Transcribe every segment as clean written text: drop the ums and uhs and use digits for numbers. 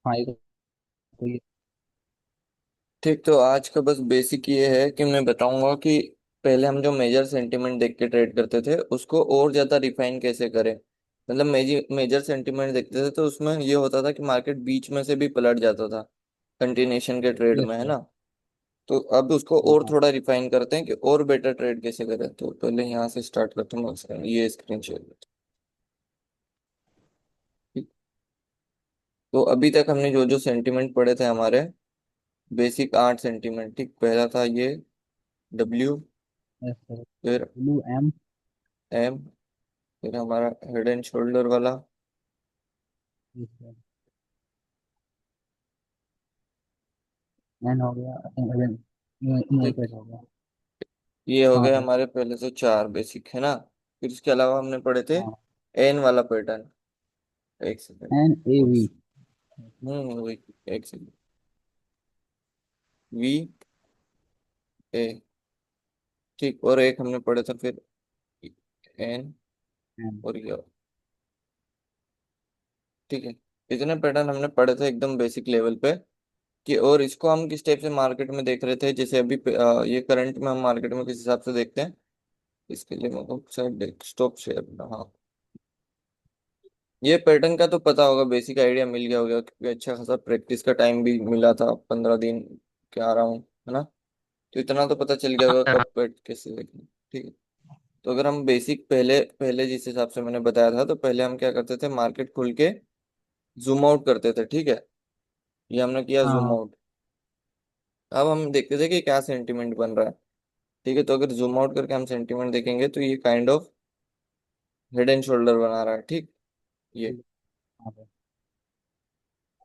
हाँ ये तो ये। ठीक, तो आज का बस बेसिक ये है कि मैं बताऊंगा कि पहले हम जो मेजर सेंटीमेंट देख के ट्रेड करते थे उसको और ज्यादा रिफाइन कैसे करें। मतलब मेजर मेजर सेंटीमेंट देखते थे तो उसमें ये होता था कि मार्केट बीच में से भी पलट जाता था कंटिन्यूएशन के ट्रेड यस में, है सर। ना। तो अब उसको हाँ और हाँ। थोड़ा रिफाइन करते हैं कि और बेटर ट्रेड कैसे करें। तो पहले यहाँ से स्टार्ट करता हूँ, ये स्क्रीन शेयर करता हूँ। तो अभी तक हमने जो जो सेंटीमेंट पढ़े थे हमारे, बेसिक 8 सेंटीमेंट। ठीक, पहला था ये डब्ल्यू, यस सर। फिर ब्लू एम। एम, फिर हमारा हेड एंड शोल्डर वाला, यस सर। एन हो गया। ठीक। यूनाइटेड हो गया। ये हो हाँ गए सर। हमारे पहले से 4 बेसिक, है ना। फिर इसके अलावा हमने पढ़े थे हाँ। एन वाला पैटर्न। एक सेकेंड। N A V. वही, एक सेकेंड। वी ए, ठीक। और एक हमने पढ़े थे फिर एन एन। और ये, ठीक है। इतने पैटर्न हमने पढ़े थे एकदम बेसिक लेवल पे। कि और इसको हम किस टाइप से मार्केट में देख रहे थे, जैसे अभी ये करंट में हम मार्केट में किस हिसाब से देखते हैं। इसके लिए मतलब शायद डेस्कटॉप शेयर, हाँ। ये पैटर्न का तो पता होगा, बेसिक आइडिया मिल गया होगा क्योंकि अच्छा खासा प्रैक्टिस का टाइम भी मिला था, 15 दिन के आ रहा हूँ, है ना। तो इतना तो पता चल गया होगा कब पैट कैसे देखना। ठीक है। तो अगर हम बेसिक पहले पहले जिस हिसाब से मैंने बताया था, तो पहले हम क्या करते थे, मार्केट खुल के जूम आउट करते थे, ठीक है। ये हमने किया हाँ जूम हाँ। आउट। अब हम देखते थे कि क्या सेंटीमेंट बन रहा है। ठीक है, तो अगर जूम आउट करके हम सेंटीमेंट देखेंगे तो ये kind of head and shoulder बना रहा है, ठीक। ये, हाँ सर।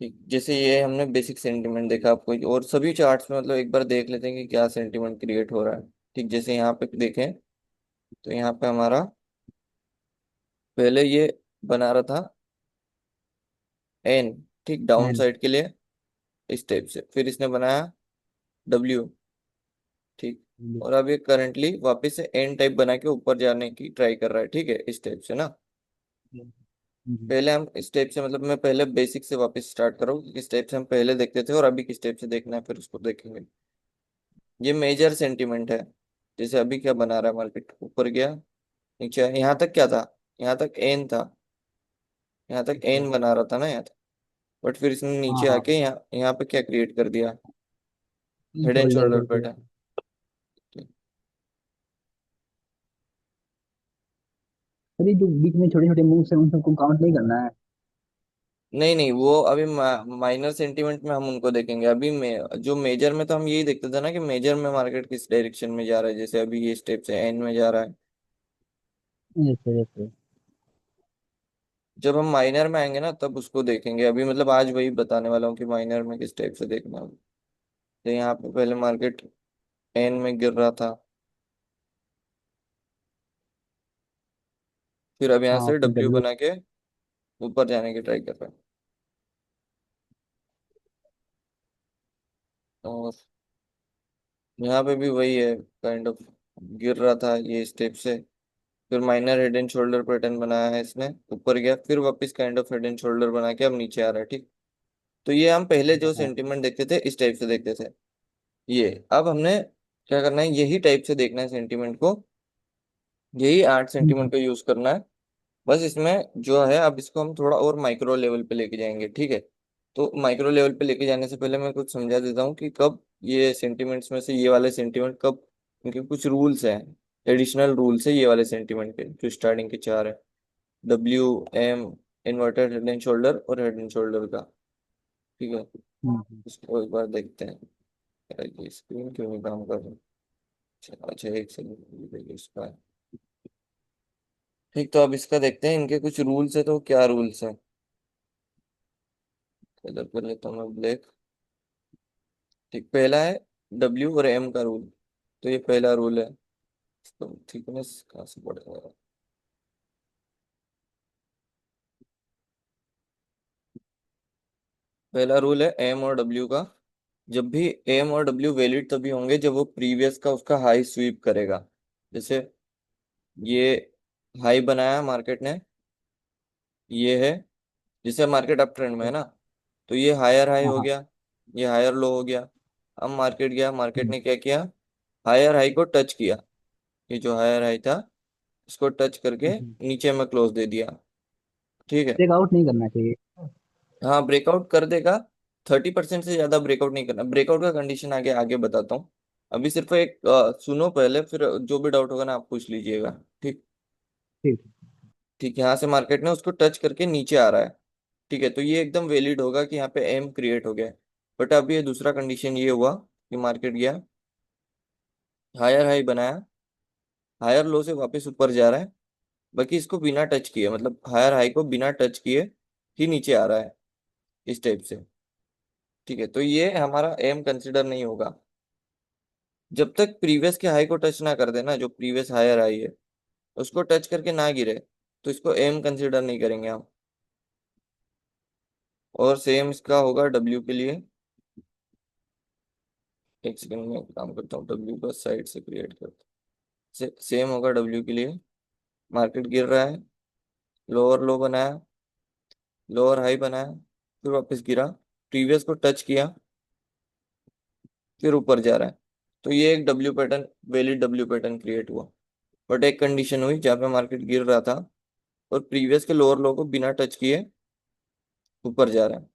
ठीक। जैसे ये हमने बेसिक सेंटीमेंट देखा आपको, और सभी चार्ट्स में मतलब एक बार देख लेते हैं कि क्या सेंटीमेंट क्रिएट हो रहा है। ठीक, जैसे यहाँ पे देखें तो यहाँ पे हमारा पहले ये बना रहा था एन, ठीक, डाउन एन। साइड के लिए इस टाइप से। फिर इसने बनाया डब्ल्यू, ठीक। ब्लू। और अब ये करंटली वापस से एन टाइप बना के ऊपर जाने की ट्राई कर रहा है, ठीक है, इस टाइप से ना। पहले हम इस टाइप से, मतलब मैं पहले बेसिक से वापस स्टार्ट कर रहा हूँ कि किस टाइप से हम पहले देखते थे और अभी किस टाइप से देखना है, फिर उसको देखेंगे। ये मेजर सेंटीमेंट है। जैसे अभी क्या बना रहा है, मार्केट ऊपर गया, नीचे आया। यहाँ तक क्या था, यहाँ तक एन था, यहाँ तक एन बना रहा था ना यहाँ तक। बट फिर इसने हाँ नीचे हाँ। आके यहाँ यहाँ पे क्या क्रिएट कर दिया, हेड एंड शोल्डर शोल्डर कर दिया। पैटर्न। सर ये जो बीच में छोटे छोटे मूव्स हैं उन सबको काउंट नहीं करना है। नहीं नहीं, वो अभी माइनर सेंटीमेंट में हम उनको देखेंगे। अभी में जो मेजर में तो हम यही देखते थे ना कि मेजर में मार्केट किस डायरेक्शन में जा रहा है। जैसे अभी ये स्टेप से एन में जा रहा है। Yes sir yes sir. जब हम माइनर में आएंगे ना तब उसको देखेंगे। अभी मतलब आज वही बताने वाला हूँ कि माइनर में किस टाइप से देखना है। तो यहाँ पे पहले मार्केट एन में गिर रहा था, फिर अब यहाँ हाँ से फिर डब्ल्यू डब्लू। बना के ऊपर जाने की ट्राई कर रहा है। और यहाँ पे भी वही है, काइंड ऑफ गिर रहा था ये स्टेप से। फिर minor head and shoulder pattern बनाया है इसने, ऊपर गया, फिर वापस kind of head and shoulder बना के अब नीचे आ रहा है, ठीक। तो ये हम पहले जो हाँ। सेंटीमेंट देखते थे इस टाइप से देखते थे। ये अब हमने क्या करना है, यही टाइप से देखना है सेंटीमेंट को। यही 8 सेंटीमेंट का यूज करना है। बस इसमें जो है, अब इसको हम थोड़ा और माइक्रो लेवल पे लेके जाएंगे, ठीक है। तो माइक्रो लेवल पे लेके जाने से पहले मैं कुछ समझा देता हूँ कि कब ये सेंटीमेंट्स में से ये वाले सेंटीमेंट कब, इनके कुछ रूल्स हैं, एडिशनल रूल्स है ये वाले सेंटीमेंट के, जो स्टार्टिंग के 4 है। W, M, inverted head and shoulder और हेड एंड शोल्डर का, ठीक है। इसको एक बार देखते हैं। यार, ये स्क्रीन क्यों नहीं काम कर रही। अच्छा अच्छा, एक सेकंड इसका है। ठीक, तो अब इसका देखते हैं, इनके कुछ रूल्स है। तो क्या रूल्स है, कलर कर लेता हूँ मैं ब्लैक। ठीक, पहला है डब्ल्यू और एम का रूल। तो ये पहला रूल है। तो थिकनेस कहाँ से पड़ेगा। पहला रूल है एम और डब्ल्यू का। जब भी एम और डब्ल्यू वैलिड तभी होंगे जब वो प्रीवियस का उसका हाई स्वीप करेगा। जैसे ये हाई बनाया मार्केट ने, ये है, जैसे मार्केट अप ट्रेंड में है ना, तो ये हायर हाई हाँ हो हाँ। गया, ये हायर लो हो गया। अब मार्केट गया, मार्केट हम्म, ने क्या किया, हायर हाई को टच किया, ये जो हायर हाई था इसको टच करके हम्म। नीचे में क्लोज दे दिया। ठीक है। ब्रेकआउट नहीं करना चाहिए। हाँ ब्रेकआउट कर देगा, 30% से ज्यादा ब्रेकआउट नहीं करना। ब्रेकआउट का कंडीशन आगे आगे बताता हूँ। अभी सिर्फ एक सुनो पहले, फिर जो भी डाउट होगा ना आप पूछ लीजिएगा। ठीक। ठीक। ठीक, यहाँ से मार्केट ने उसको टच करके नीचे आ रहा है। ठीक है, तो ये एकदम वैलिड होगा कि यहाँ पे एम क्रिएट हो गया है। बट अब ये दूसरा कंडीशन ये हुआ कि मार्केट गया, हायर हाई बनाया, हायर लो से वापस ऊपर जा रहा है, बाकी इसको बिना टच किए, मतलब हायर हाई को बिना टच किए ही नीचे आ रहा है, इस टाइप से। ठीक है, तो ये हमारा एम कंसिडर नहीं होगा जब तक प्रीवियस के हाई को टच ना कर देना, जो प्रीवियस हायर हाई है उसको टच करके ना गिरे, तो इसको एम कंसिडर नहीं करेंगे हम। और सेम इसका होगा डब्ल्यू के लिए। एक सेकंड में काम करता हूँ, डब्ल्यू को साइड से क्रिएट करता हूँ। सेम होगा डब्ल्यू के लिए। मार्केट गिर रहा है, लोअर लो बनाया, लोअर हाई बनाया, फिर वापस गिरा, प्रीवियस को टच किया, फिर ऊपर जा रहा है। तो ये एक W pattern, valid W pattern create हुआ। बट एक कंडीशन हुई जहाँ पे मार्केट गिर रहा था और प्रीवियस के लोअर लो को बिना टच किए ऊपर जा रहा है,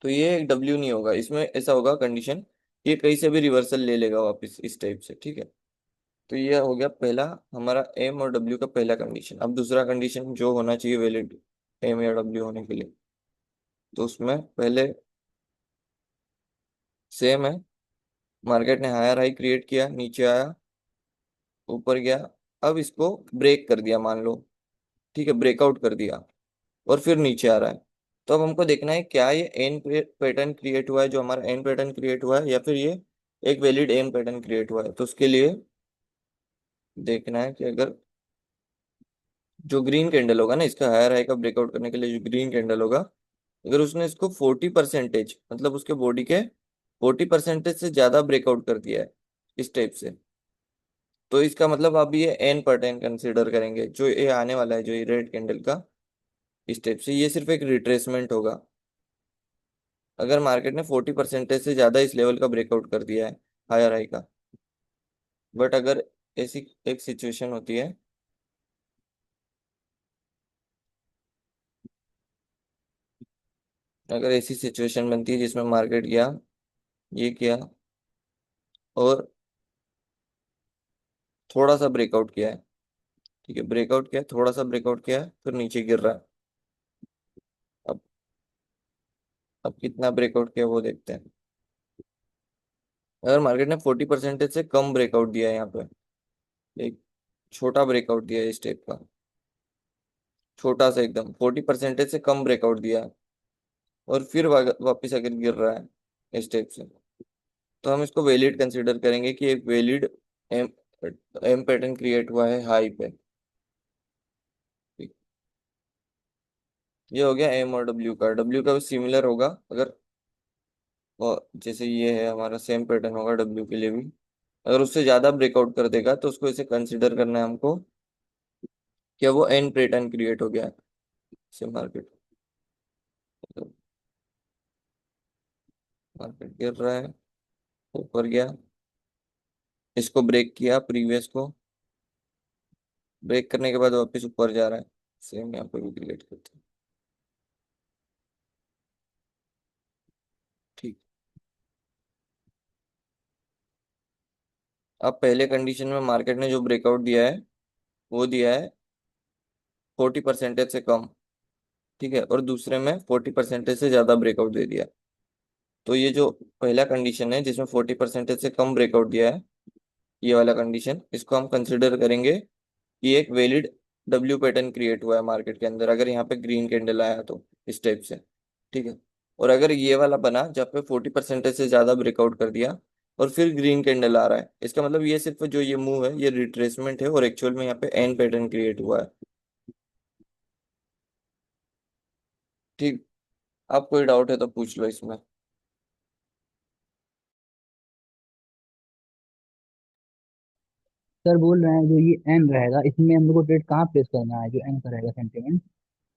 तो ये एक डब्ल्यू नहीं होगा। इसमें ऐसा होगा कंडीशन, ये कहीं से भी रिवर्सल ले लेगा वापस, इस टाइप से। ठीक है, तो ये हो गया पहला हमारा एम और डब्ल्यू का पहला कंडीशन। अब दूसरा कंडीशन जो होना चाहिए वैलिड एम या डब्ल्यू होने के लिए, तो उसमें पहले सेम है, मार्केट ने हायर हाई क्रिएट किया, नीचे आया, ऊपर गया, अब इसको ब्रेक कर दिया मान लो। ठीक है, ब्रेकआउट कर दिया और फिर नीचे आ रहा है। तो अब हमको देखना है क्या ये एन पैटर्न क्रिएट हुआ है, जो हमारा एन पैटर्न क्रिएट हुआ है, या फिर ये एक वैलिड एम पैटर्न क्रिएट हुआ है। तो उसके लिए देखना है कि अगर जो ग्रीन कैंडल होगा ना, इसका हायर हाई का ब्रेकआउट करने के लिए जो ग्रीन कैंडल होगा, अगर उसने इसको 40%, मतलब उसके बॉडी के 40% से ज्यादा ब्रेकआउट कर दिया है इस टाइप से, तो इसका मतलब अब ये एन पैटर्न कंसिडर करेंगे। जो ये आने वाला है, जो ये रेड कैंडल का इस टाइप से, ये सिर्फ एक रिट्रेसमेंट होगा। अगर मार्केट ने 40% से ज्यादा इस लेवल का ब्रेकआउट कर दिया है हायर हाई का। बट अगर ऐसी एक सिचुएशन होती है, अगर ऐसी सिचुएशन बनती है जिसमें मार्केट गया, ये किया और थोड़ा सा ब्रेकआउट किया है। ठीक है, ब्रेकआउट किया, थोड़ा सा ब्रेकआउट किया है, फिर नीचे गिर रहा है। अब अब कितना ब्रेकआउट किया वो देखते हैं। अगर मार्केट ने 40% से कम ब्रेकआउट दिया है यहाँ पे, एक छोटा ब्रेकआउट दिया है इस टाइप का, छोटा सा एकदम 40% से कम ब्रेकआउट दिया है, और फिर वापिस अगर गिर रहा है इस टाइप से, तो हम इसको वैलिड कंसिडर करेंगे कि एक valid M M pattern create हुआ है हाई पे। ठीक, ये हो गया एम और डब्ल्यू का। डब्ल्यू का भी सिमिलर होगा, अगर और जैसे ये है हमारा सेम पैटर्न होगा डब्ल्यू के लिए भी। अगर उससे ज्यादा ब्रेकआउट कर देगा तो उसको ऐसे कंसिडर करना है हमको, क्या वो एन पैटर्न क्रिएट हो गया है। से मार्केट मार्केट गिर रहा है, ऊपर गया, इसको ब्रेक किया प्रीवियस को, ब्रेक करने के बाद वापस ऊपर जा रहा है। सेम यहाँ पे भी क्रिएट करते हैं। ठीक। अब पहले कंडीशन में मार्केट ने जो ब्रेकआउट दिया है वो दिया है 40% से कम। ठीक है, और दूसरे में 40% से ज्यादा ब्रेकआउट दे दिया। तो ये जो पहला कंडीशन है जिसमें 40% से कम ब्रेकआउट दिया है, ये वाला कंडीशन, इसको हम कंसिडर करेंगे कि एक वैलिड डब्ल्यू पैटर्न क्रिएट हुआ है मार्केट के अंदर, अगर यहाँ पे ग्रीन कैंडल आया तो इस टाइप से। ठीक है, और अगर ये वाला बना जहाँ पे 40% से ज्यादा ब्रेकआउट कर दिया और फिर ग्रीन कैंडल आ रहा है, इसका मतलब ये सिर्फ जो ये मूव है ये रिट्रेसमेंट है, और एक्चुअल में यहाँ पे एन पैटर्न क्रिएट हुआ है। ठीक। आप कोई डाउट है तो पूछ लो इसमें। सर बोल रहे हैं जो ये एन रहेगा इसमें हम लोग को ट्रेड कहाँ प्लेस करना है, जो एन का रहेगा सेंटीमेंट,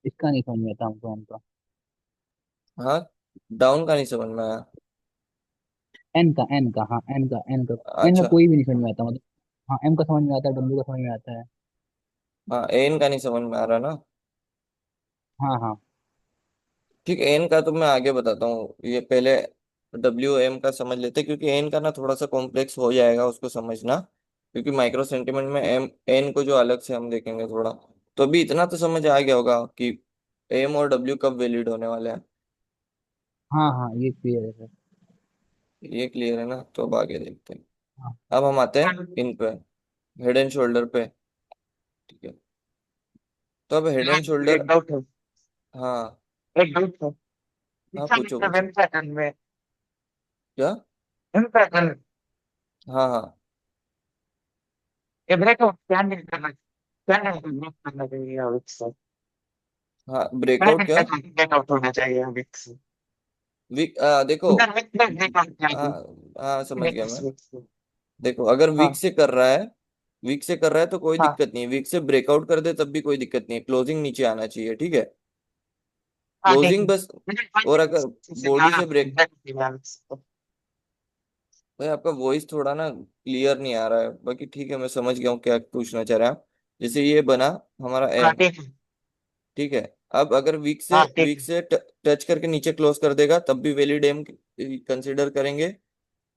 इसका नहीं समझ में आता हमको एन का। हाँ, डाउन का नहीं समझ में आया। एन का, हाँ एन का अच्छा। कोई भी नहीं समझ में आता मतलब। हाँ एम का समझ में आता है, डब्ल्यू का समझ में आता है। हाँ, एन का नहीं समझ में आ रहा ना। हाँ हाँ। ठीक है, एन का तो मैं आगे बताता हूँ, ये पहले डब्ल्यू एम का समझ लेते हैं, क्योंकि एन का ना थोड़ा सा कॉम्प्लेक्स हो जाएगा उसको समझना, क्योंकि माइक्रो सेंटीमेंट में एम एन को जो अलग से हम देखेंगे थोड़ा। तो अभी इतना तो समझ आ गया होगा कि एम और डब्ल्यू कब वैलिड होने वाले हैं। हाँ हाँ ये क्लियर है सर। ये क्लियर है ना, तो अब आगे देखते हैं। हाँ अब हम आते हैं इन पे, हेड एंड शोल्डर पे। ठीक है, तो अब हेड एंड शोल्डर। एक डाउट है। हाँ। एक डाउट है। हाँ, शिक्षा पूछो मतलब पूछो। एम पैटर्न में, क्या? एम पैटर्न, हाँ हाँ ये ब्रेकआउट क्या नहीं करना, क्या नहीं करना चाहिए अभी से? हाँ, क्या ब्रेकआउट नहीं क्या? करना, ब्रेकआउट होना चाहिए अभी से? वीक, देखो। उधर वीक में ब्रेकआउट हाँ चाहिए। हाँ, समझ गया वीक मैं। से। देखो, अगर वीक हाँ से कर रहा है, वीक से कर रहा है तो कोई हाँ दिक्कत नहीं है, वीक से ब्रेकआउट कर दे तब भी कोई दिक्कत नहीं है, क्लोजिंग नीचे आना चाहिए, ठीक है। हाँ ठीक क्लोजिंग है। बस। मुझे और अगर से बॉडी हाँ से ब्रेक, ब्रेक। भाई आपका वॉइस थोड़ा ना क्लियर नहीं आ रहा है, बाकी ठीक है, मैं समझ गया हूँ क्या पूछना चाह रहे हैं आप। जैसे ये बना हमारा हाँ एम, ठीक है। ठीक है। अब अगर वीक से हाँ ठीक वीक है। से टच करके नीचे क्लोज कर देगा तब भी वैलिड एम कंसिडर करेंगे।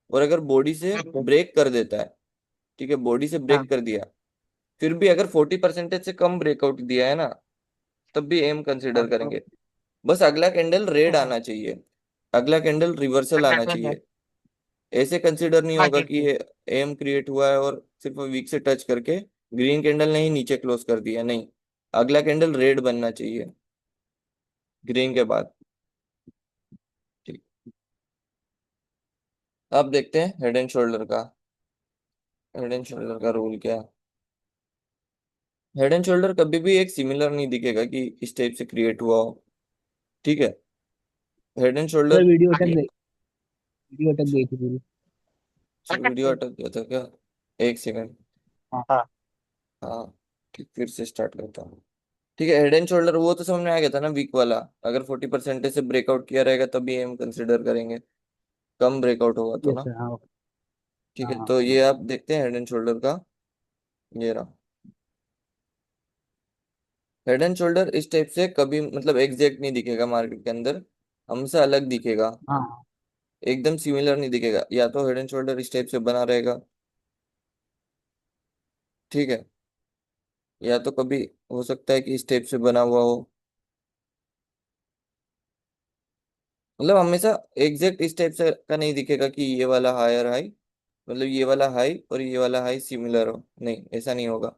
और अगर बॉडी से ठीक है। ब्रेक कर देता है, ठीक है, बॉडी से हाँ ब्रेक कर दिया, फिर भी अगर 40% से कम ब्रेकआउट दिया है ना, तब भी एम हाँ कंसिडर हाँ, करेंगे। बस अगला कैंडल रेड ठीक है। आना चाहिए, अगला कैंडल रिवर्सल अच्छा आना ठीक है। चाहिए। ऐसे कंसिडर नहीं हाँ होगा ठीक कि है। ये एम क्रिएट हुआ है और सिर्फ वीक से टच करके ग्रीन कैंडल ने ही नीचे क्लोज कर दिया, नहीं, अगला कैंडल रेड बनना चाहिए ग्रीन के बाद। ठीक। अब देखते हैं हेड एंड शोल्डर का। हेड एंड शोल्डर का रूल क्या है? हेड एंड शोल्डर कभी भी एक सिमिलर नहीं दिखेगा कि इस टाइप से क्रिएट हुआ हो, ठीक है। Head and sir shoulder. Video हाँ अटक जी। गई, वीडियो अटक गई थी पूरी। अच्छा, वीडियो अटक गया था क्या? एक सेकंड। हाँ हाँ हाँ, ठीक, फिर से स्टार्ट करता हूँ। ठीक है, हेड एंड शोल्डर वो तो समझ में आ गया था ना, वीक वाला। अगर 40% से ब्रेकआउट किया रहेगा तभी एम कंसिडर करेंगे, कम ब्रेकआउट होगा तो यस ना। सर, हाँ ओके। ठीक हाँ है, हाँ तो हाँ। ये आप देखते हैं हेड एंड शोल्डर का। ये रहा। हेड एंड शोल्डर इस टाइप से कभी मतलब एग्जैक्ट नहीं दिखेगा मार्केट के अंदर, हमसे अलग दिखेगा, हाँ एकदम सिमिलर नहीं दिखेगा। या तो हेड एंड शोल्डर इस टाइप से बना रहेगा, ठीक है, या तो कभी हो सकता है कि इस टाइप से बना हुआ हो। मतलब हमेशा एग्जैक्ट इस टाइप से का नहीं दिखेगा कि ये वाला हायर हाई, मतलब ये वाला हाई और ये वाला हाई सिमिलर हो, नहीं, ऐसा नहीं होगा।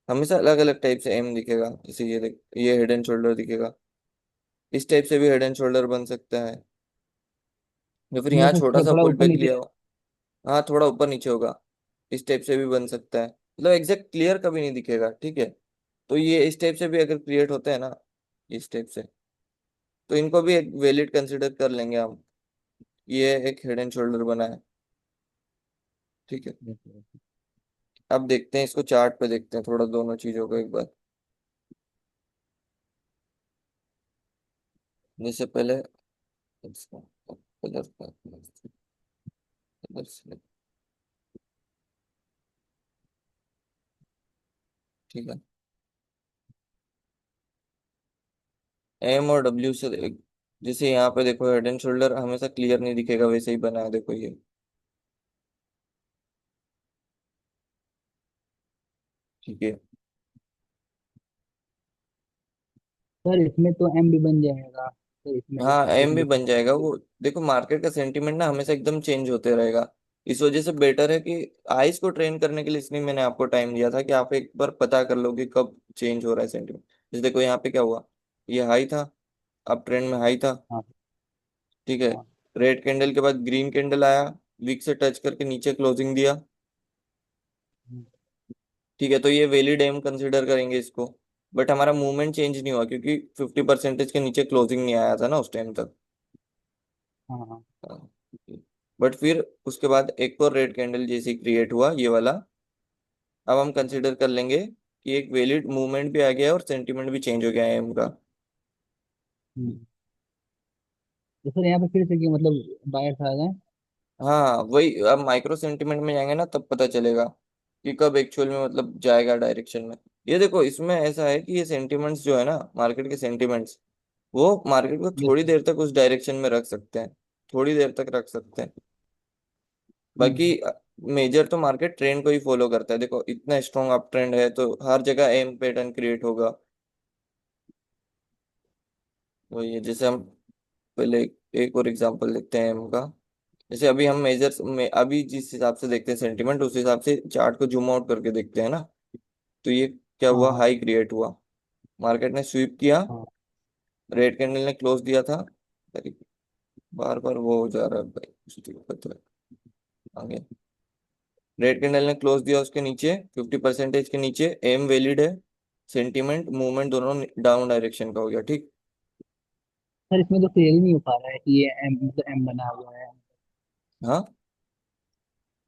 हमेशा अलग अलग टाइप से एम दिखेगा। जैसे ये देख, ये हेड एंड शोल्डर दिखेगा, इस टाइप से भी हेड एंड शोल्डर बन सकता है, या फिर मतलब यहाँ छोटा सा थोड़ा पुल ऊपर बैक नीचे लिया रहता हो। हाँ, थोड़ा ऊपर नीचे होगा, इस टाइप से भी बन सकता है, मतलब एग्जैक्ट क्लियर कभी नहीं दिखेगा, ठीक है। तो ये इस टाइप से भी अगर क्रिएट होता है ना, इस टाइप से, तो इनको भी एक वैलिड कंसिडर कर लेंगे हम। ये एक हेड एंड शोल्डर बना है, ठीक है। है। अब देखते हैं इसको, चार्ट पे देखते हैं थोड़ा दोनों चीजों को एक बार। जैसे पहले इसको कलर कलर select, ठीक है। एम और डब्ल्यू से जैसे यहाँ पे देखो, हेड एंड शोल्डर हमेशा क्लियर नहीं दिखेगा, वैसे ही बना है, देखो ये, ठीक है। सर इसमें तो एम भी बन जाएगा, सर इसमें हाँ, इसमें एम इसमें भी देखो बन जाएगा वो। देखो, मार्केट का सेंटीमेंट ना हमेशा एकदम चेंज होते रहेगा, इस वजह से बेटर है कि आइस को ट्रेन करने के लिए, इसलिए मैंने आपको टाइम दिया था कि आप एक बार पता कर लो कि कब चेंज हो रहा है सेंटीमेंट। जैसे देखो यहाँ पे क्या हुआ, ये हाई था, अब ट्रेंड में हाई था, हाँ ठीक है। हाँ। रेड कैंडल के बाद ग्रीन कैंडल आया, वीक से टच करके नीचे क्लोजिंग दिया, हम्म, ठीक है। तो ये वैलिड एम कंसिडर करेंगे इसको। बट हमारा मूवमेंट चेंज नहीं हुआ, क्योंकि 50% के नीचे क्लोजिंग नहीं आया था ना उस टाइम तक। हाँ हाँ। बट फिर उसके बाद एक और रेड कैंडल जैसी क्रिएट हुआ, ये वाला। अब हम कंसिडर कर लेंगे कि एक वैलिड मूवमेंट भी आ गया है और सेंटीमेंट भी चेंज हो गया है एम का। हम्म, तो सर यहाँ पे फिर से कि मतलब बायर्स आ गए। हाँ वही, अब माइक्रो सेंटीमेंट में जाएंगे ना तब पता चलेगा कि कब एक्चुअल में मतलब जाएगा डायरेक्शन में। ये देखो इसमें ऐसा है कि ये सेंटिमेंट्स जो है ना, मार्केट के सेंटिमेंट्स, वो मार्केट को यस थोड़ी सर। देर तक उस डायरेक्शन में रख सकते हैं, थोड़ी देर तक रख सकते हैं। बाकी हम्म। मेजर तो मार्केट ट्रेंड को ही फॉलो करता है। देखो इतना स्ट्रॉन्ग अप ट्रेंड है तो हर जगह एम पैटर्न क्रिएट होगा। वही है, जैसे हम पहले एक और एग्जांपल देखते हैं एम का। जैसे अभी हम मेजर में अभी जिस हिसाब से देखते हैं सेंटिमेंट, उस हिसाब से चार्ट को जूम आउट करके देखते हैं ना। तो ये क्या हाँ हुआ, हाँ हाई क्रिएट हुआ, मार्केट ने स्वीप किया, हाँ। रेड कैंडल ने क्लोज दिया था। अरे बार बार वो हो जा रहा है भाई, कुछ दिक्कत है। आगे रेड कैंडल ने क्लोज दिया उसके नीचे, 50% के नीचे, एम वैलिड है, सेंटीमेंट मूवमेंट दोनों डाउन डायरेक्शन का हो गया, ठीक। सर इसमें तो क्लियर ही नहीं हो पा रहा है कि ये एम मतलब एम बना हुआ है। हाँ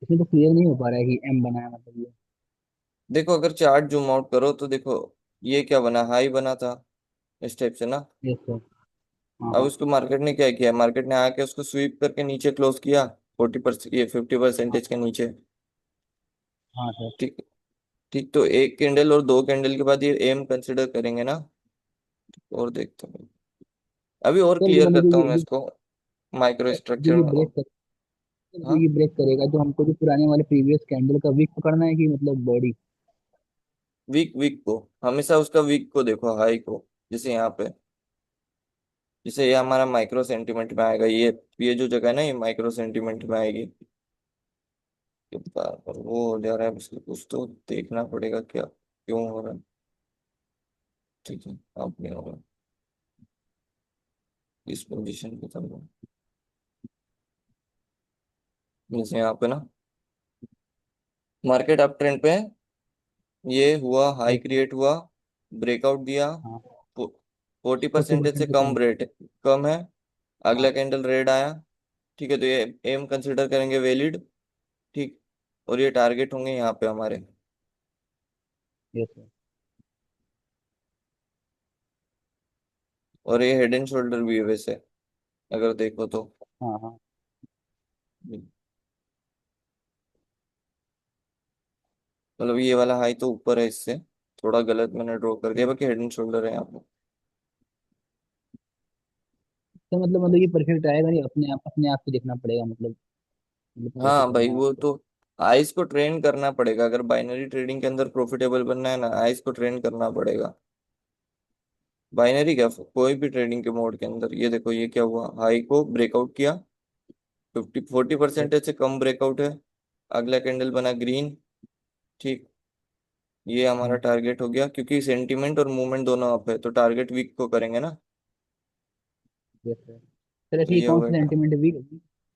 इसमें तो क्लियर नहीं हो पा रहा है कि एम बना है मतलब ये। देखो अगर चार्ट जूम आउट करो तो देखो ये क्या बना, हाई बना था इस टाइप से ना। Yes sir. हाँ अब हाँ उसको मार्केट ने क्या किया, मार्केट ने आके उसको स्वीप करके नीचे क्लोज किया, 40%, ये 50% के नीचे, हाँ सर। ठीक। ठीक, तो एक कैंडल और दो कैंडल के बाद ये एम कंसिडर करेंगे ना। और देखते हैं, अभी और सर जो क्लियर मतलब करता हूँ मैं इसको माइक्रो जो स्ट्रक्चर ये में। ब्रेक कर जो हाँ ये ब्रेक करेगा तो हमको जो पुराने वाले प्रीवियस कैंडल का वीक पकड़ना है कि मतलब बॉडी। वीक, वीक को हमेशा उसका वीक को देखो, हाई को। जैसे यहाँ पे, जैसे ये हमारा माइक्रो सेंटीमेंट में आएगा, ये जो जगह है ना ये माइक्रो सेंटीमेंट में आएगी। ये बार बार वो हो जा रहा है, इसलिए कुछ तो देखना पड़ेगा क्या क्यों हो रहा है। ठीक है, अब नहीं होगा इस पोजीशन पे तब। जैसे यहाँ पे ना मार्केट अप ट्रेंड पे है, ये हुआ, हाई यस सर। क्रिएट हुआ, ब्रेकआउट दिया, हाँ। 40% 40% से से कम कम। रेट, कम है। हाँ। अगला कैंडल रेड आया, ठीक है, तो ये एम कंसिडर करेंगे वैलिड, ठीक। और ये टारगेट होंगे यहाँ पे हमारे। Yes sir. और ये हेड एंड शोल्डर भी है वैसे, अगर देखो तो। हाँ हाँ। मतलब ये वाला हाई तो ऊपर है इससे, थोड़ा गलत मैंने ड्रॉ कर दिया, बाकी हेड एंड शोल्डर है यहाँ पे। तो मतलब ये परफेक्ट आएगा नहीं, अपने आप से देखना पड़ेगा मतलब कैसे हाँ भाई करना है वो आपको। तो आइस को ट्रेन करना पड़ेगा, अगर बाइनरी ट्रेडिंग के अंदर प्रॉफिटेबल बनना है ना, आइस को ट्रेन करना पड़ेगा। बाइनरी क्या, कोई भी ट्रेडिंग के मोड के अंदर। ये देखो ये क्या हुआ, हाई को ब्रेकआउट किया, 40% से कम ब्रेकआउट है, अगला कैंडल बना ग्रीन, ठीक। ये हमारा टारगेट हो गया, क्योंकि सेंटीमेंट और मूवमेंट दोनों अप है तो टारगेट वीक को करेंगे ना। Yes sir. सर तो ऐसे ये ये कौन होगा सा सेंटीमेंट वीक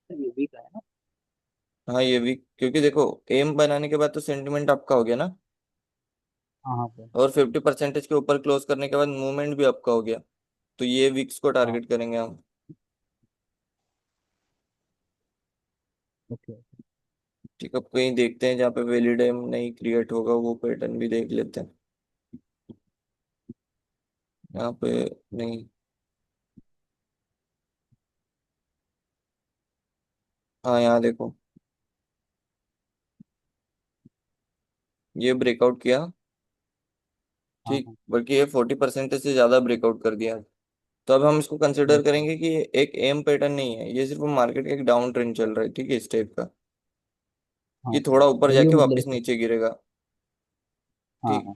ये वीक है ना। हाँ ये वीक, क्योंकि देखो एम बनाने के बाद तो सेंटीमेंट आपका हो गया ना, हाँ हाँ सर। और 50% के ऊपर क्लोज करने के बाद मूवमेंट भी आपका हो गया, तो ये वीक्स को हाँ। टारगेट करेंगे हम। ओके। ठीक, अब कहीं देखते हैं जहाँ पे वैलिड एम नहीं क्रिएट होगा, वो पैटर्न भी देख लेते हैं। यहाँ पे नहीं, हाँ यहाँ देखो, ये ब्रेकआउट किया, हाँ ठीक, हाँ। बल्कि ये 40% से ज्यादा ब्रेकआउट कर दिया। तो अब हम इसको कंसिडर यस सर। करेंगे कि ये एक एम पैटर्न नहीं है, ये सिर्फ मार्केट का एक डाउन ट्रेंड चल रहा है, ठीक है, इस टाइप का, हाँ कि सर। थोड़ा ऊपर तभी वो जाके मतलब वापस इस नीचे गिरेगा, हाँ ठीक। हाँ।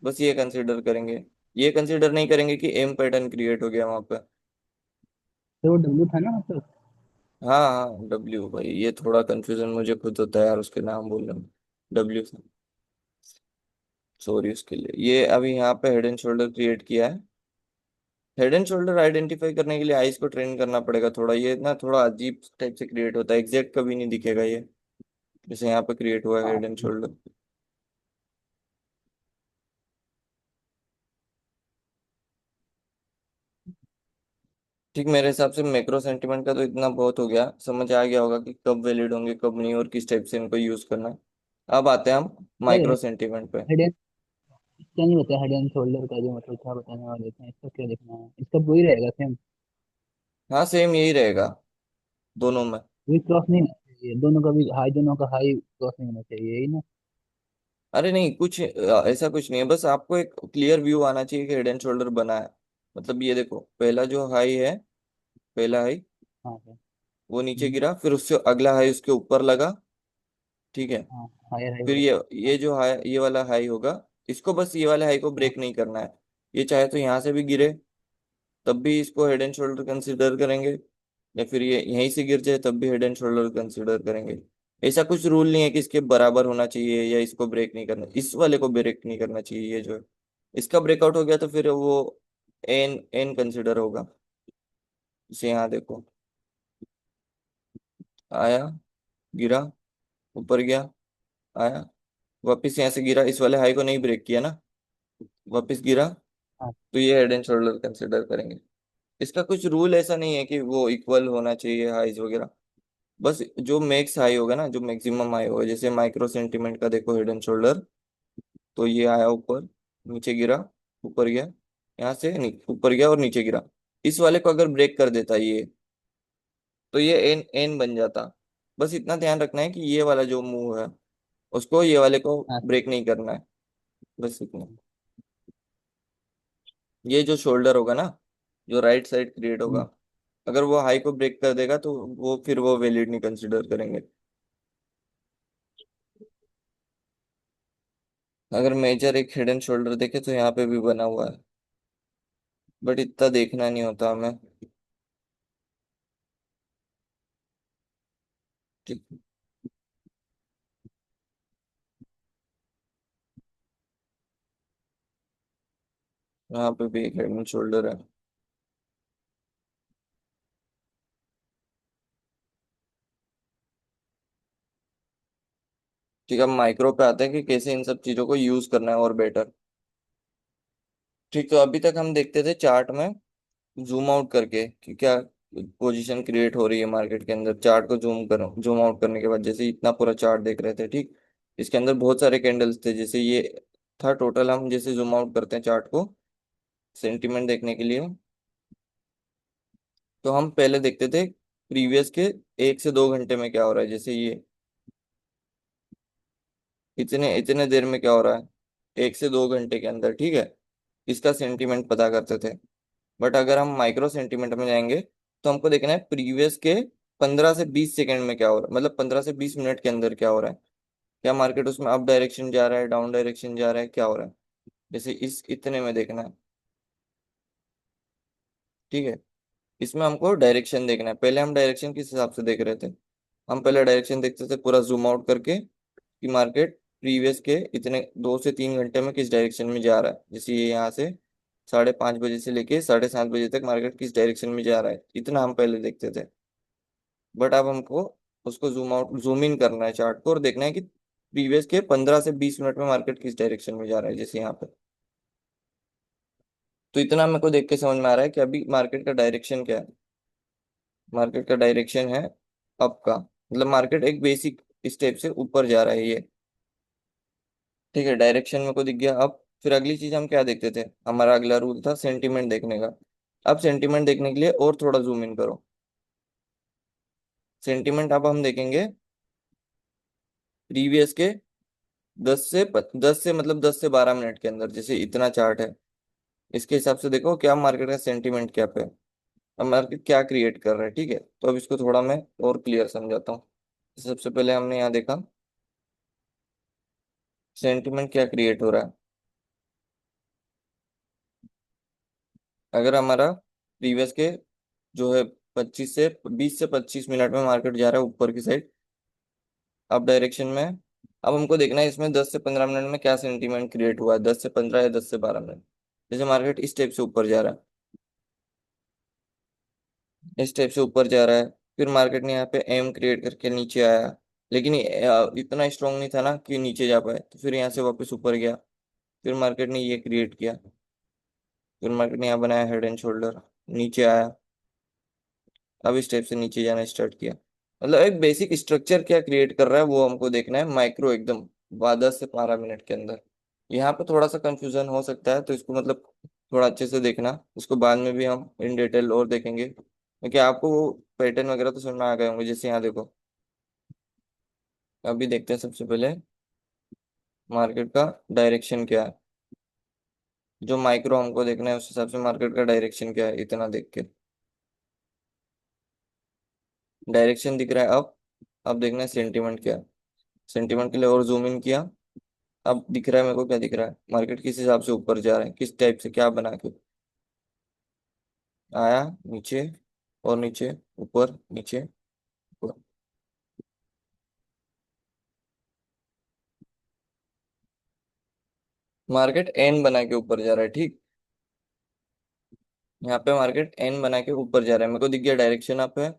बस ये कंसिडर करेंगे, ये कंसिडर नहीं करेंगे कि एम पैटर्न क्रिएट हो गया वहां पे। सर वो डब्लू था ना मतलब। हाँ हाँ डब्ल्यू, भाई ये थोड़ा कंफ्यूजन मुझे खुद होता है यार उसके नाम बोलने में। डब्ल्यू, सॉरी उसके लिए। ये अभी यहाँ पे हेड एंड शोल्डर क्रिएट किया है। हेड एंड शोल्डर आइडेंटिफाई करने के लिए आइस को ट्रेन करना पड़ेगा थोड़ा, ये ना थोड़ा अजीब टाइप से क्रिएट होता है, एग्जैक्ट कभी नहीं दिखेगा ये, जैसे यहाँ पे क्रिएट हुआ है हाँ हेड एंड शोल्डर। ठीक, मेरे हिसाब से मैक्रो सेंटीमेंट का तो इतना बहुत हो गया, समझ आ गया होगा कि कब वैलिड होंगे कब नहीं, और किस टाइप से इनको यूज करना है। अब आते हैं हम सर माइक्रो सेंटीमेंट पे। हेड एंड क्या नहीं बताया हेड एंड शोल्डर का जो मतलब क्या बताने वाले थे इसका क्या देखना है इसका वही रहेगा सेम। हाँ सेम यही रहेगा दोनों में। ये क्रॉस नहीं होना चाहिए, दोनों का भी हाई, दोनों का हाई क्रॉस नहीं होना चाहिए, यही ना? अरे नहीं कुछ ऐसा कुछ नहीं है, बस आपको एक क्लियर व्यू आना चाहिए कि हेड एंड शोल्डर बना है। मतलब ये देखो पहला जो हाई है, पहला हाई हाँ सर। वो नीचे हम्म, गिरा, फिर उससे अगला हाई उसके ऊपर लगा, ठीक है। हाँ हायर हाई फिर होगा। ये हाँ जो हाई, ये वाला हाई होगा, इसको बस ये वाले हाई को हाँ ब्रेक नहीं करना है। ये चाहे तो यहाँ से भी गिरे तब भी इसको हेड एंड शोल्डर कंसिडर करेंगे, या फिर ये यहीं से गिर जाए तब भी हेड एंड शोल्डर कंसिडर करेंगे। ऐसा कुछ रूल नहीं है कि इसके बराबर होना चाहिए या इसको ब्रेक नहीं करना, इस वाले को ब्रेक नहीं करना चाहिए, ये जो है इसका ब्रेकआउट हो गया तो फिर वो एन एन कंसिडर होगा। इसे यहाँ देखो, आया, गिरा, ऊपर गया, आया, वापिस यहाँ से गिरा, इस वाले हाई को नहीं ब्रेक किया ना, वापिस गिरा, हाँ। तो ये हेड एंड शोल्डर कंसिडर करेंगे। इसका कुछ रूल ऐसा नहीं है कि वो इक्वल होना चाहिए हाइज वगैरह, बस जो मैक्स हाई होगा ना, जो मैक्सिमम हाई होगा, जैसे माइक्रो सेंटीमेंट का देखो हेड एंड शोल्डर, तो ये आया ऊपर, नीचे गिरा, ऊपर गया, यहाँ से ऊपर गया और नीचे गिरा, इस वाले को अगर ब्रेक कर देता ये, तो ये एन एन बन जाता। बस इतना ध्यान रखना है कि ये वाला जो मूव है उसको ये वाले को हाँ सर। ब्रेक नहीं करना है, बस इतना। ये जो शोल्डर होगा ना, जो राइट साइड क्रिएट होगा, हम्म, अगर वो हाई को ब्रेक कर देगा तो वो फिर वो वैलिड नहीं कंसिडर करेंगे। अगर मेजर एक हेड एंड शोल्डर देखे तो यहाँ पे भी बना हुआ है, बट इतना देखना नहीं होता हमें, ठीक। यहाँ पे भी एक हेड एंड शोल्डर है। ठीक है, अब माइक्रो पे आते हैं कि कैसे इन सब चीजों को यूज करना है और बेटर। ठीक, तो अभी तक हम देखते थे चार्ट में जूम आउट करके कि क्या पोजीशन क्रिएट हो रही है मार्केट के अंदर, चार्ट को जूम करो, जूम आउट करने के बाद जैसे इतना पूरा चार्ट देख रहे थे, ठीक। इसके अंदर बहुत सारे कैंडल्स थे, जैसे ये था टोटल, हम जैसे जूम आउट करते हैं चार्ट को सेंटीमेंट देखने के लिए, तो हम पहले देखते थे प्रीवियस के 1 से 2 घंटे में क्या हो रहा है, जैसे ये इतने इतने देर में क्या हो रहा है 1 से 2 घंटे के अंदर, ठीक है, इसका सेंटीमेंट पता करते थे। बट अगर हम माइक्रो सेंटीमेंट में जाएंगे तो हमको देखना है प्रीवियस के 15 से 20 सेकंड में क्या हो रहा है, मतलब 15 से 20 मिनट के अंदर क्या हो रहा है, क्या मार्केट उसमें अप डायरेक्शन जा रहा है, डाउन डायरेक्शन जा रहा है, क्या हो रहा है, जैसे इस इतने में देखना है, ठीक है। इसमें हमको डायरेक्शन देखना है, पहले हम डायरेक्शन किस हिसाब से देख रहे थे, हम पहले डायरेक्शन देखते थे पूरा जूम आउट करके कि मार्केट प्रीवियस के इतने 2 से 3 घंटे में किस डायरेक्शन में जा रहा है, जैसे ये यहाँ से 5:30 बजे से लेके 7:30 बजे तक मार्केट किस डायरेक्शन में जा रहा है, इतना हम पहले देखते थे। बट अब हमको उसको जूम आउट जूम इन करना है चार्ट को और देखना है कि प्रीवियस के 15 से 20 मिनट में मार्केट किस डायरेक्शन में जा रहा है, जैसे यहाँ पे। तो इतना मेरे को देख के समझ में आ रहा है कि अभी मार्केट का डायरेक्शन क्या है, मार्केट का डायरेक्शन है अप का, मतलब मार्केट एक बेसिक स्टेप से ऊपर जा रहा है ये, ठीक है। डायरेक्शन मेरे को दिख गया। अब फिर अगली चीज हम क्या देखते थे, हमारा अगला रूल था सेंटीमेंट देखने का। अब सेंटीमेंट देखने के लिए और थोड़ा जूम इन करो, सेंटीमेंट अब हम देखेंगे प्रीवियस के 10 से मतलब 10 से 12 मिनट के अंदर, जैसे इतना चार्ट है इसके हिसाब से देखो क्या मार्केट का सेंटीमेंट क्या पे है, अब मार्केट क्या क्रिएट कर रहा है, ठीक है। तो अब इसको थोड़ा मैं और क्लियर समझाता हूँ। सबसे पहले हमने यहाँ देखा सेंटीमेंट क्या क्रिएट हो रहा है। अगर हमारा प्रीवियस के जो है 20 से 25 मिनट में मार्केट जा रहा है ऊपर की साइड अप डायरेक्शन में, अब हमको देखना है इसमें 10 से 15 मिनट में क्या सेंटीमेंट क्रिएट हुआ है, 10 से 15 या 10 से 12 मिनट, जैसे मार्केट इस टाइप से ऊपर जा रहा है, इस टाइप से ऊपर जा रहा है, फिर मार्केट ने यहाँ पे एम क्रिएट करके नीचे आया, लेकिन ये, इतना स्ट्रांग नहीं था ना कि नीचे जा पाए, तो फिर यहाँ से वापस ऊपर गया, फिर मार्केट ने ये क्रिएट किया, फिर मार्केट ने यहाँ बनाया हेड एंड शोल्डर, नीचे आया, अब इस टाइप से नीचे जाना स्टार्ट किया। मतलब एक बेसिक स्ट्रक्चर क्या क्रिएट कर रहा है वो हमको देखना है माइक्रो एकदम 10 से 12 मिनट के अंदर। यहाँ पे थोड़ा सा कंफ्यूजन हो सकता है, तो इसको मतलब थोड़ा अच्छे से देखना, उसको बाद में भी हम इन डिटेल और देखेंगे क्योंकि आपको वो पैटर्न वगैरह तो समझ में आ गए होंगे। जैसे यहाँ देखो, अभी देखते हैं सबसे पहले मार्केट का डायरेक्शन क्या है। जो माइक्रो हमको देखना है उस हिसाब से मार्केट का डायरेक्शन क्या है, इतना देख के डायरेक्शन दिख रहा है। अब देखना है सेंटीमेंट क्या है। सेंटीमेंट के लिए और जूम इन किया। अब दिख रहा है मेरे को, क्या दिख रहा है, मार्केट किस हिसाब से ऊपर जा रहा है, किस टाइप से क्या बना के आया, नीचे और नीचे, ऊपर नीचे ऊपर। मार्केट एन बना के ऊपर जा रहा है, ठीक। यहाँ पे मार्केट एन बना के ऊपर जा रहा है, मेरे को दिख गया डायरेक्शन अप है,